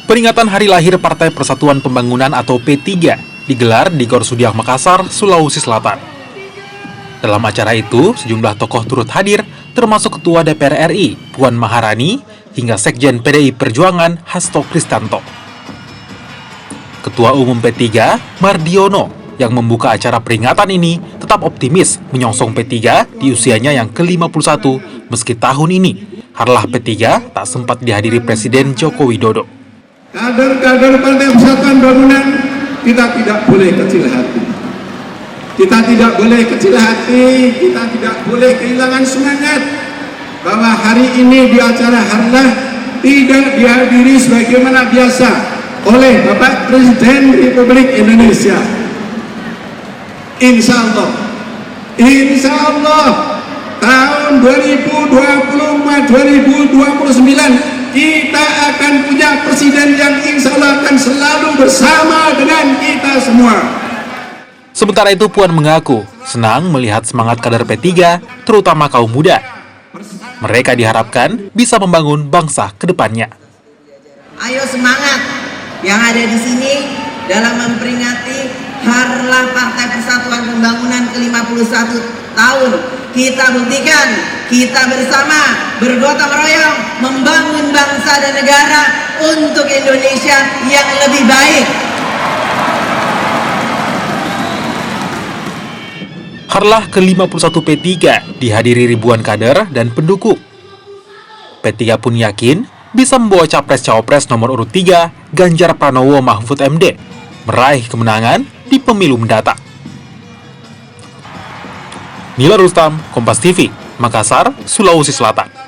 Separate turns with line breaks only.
Peringatan hari lahir Partai Persatuan Pembangunan atau P3 digelar di Gor Sudiang Makassar, Sulawesi Selatan. Dalam acara itu, sejumlah tokoh turut hadir, termasuk Ketua DPR RI, Puan Maharani, hingga Sekjen PDI Perjuangan, Hasto Kristanto. Ketua Umum P3, Mardiono, yang membuka acara peringatan ini, tetap optimis menyongsong P3 di usianya yang ke-51, meski tahun ini, harlah P3 tak sempat dihadiri Presiden Joko Widodo.
Kader-kader Partai Persatuan Pembangunan, kita tidak boleh kecil hati. Kita tidak boleh kecil hati, kita tidak boleh kehilangan semangat bahwa hari ini di acara harlah tidak dihadiri sebagaimana biasa oleh Bapak Presiden Republik Indonesia. Insya Allah tahun 2024-2029 kita akan punya presiden yang insya Allah akan selalu bersama dengan kita semua.
Sementara itu, Puan mengaku senang melihat semangat kader P3, terutama kaum muda. Mereka diharapkan bisa membangun bangsa ke depannya.
Ayo semangat yang ada di sini dalam memperingati harlah Partai Persatuan Pembangunan ke-51 tahun. Kita buktikan, kita bersama bergotong royong membangun bangsa dan negara untuk Indonesia yang lebih baik.
Harlah ke-51 P3 dihadiri ribuan kader dan pendukung. P3 pun yakin bisa membawa Capres-Cawapres nomor urut 3 Ganjar Pranowo Mahfud MD meraih kemenangan di pemilu mendatang. Nila Rustam, Kompas TV, Makassar, Sulawesi Selatan.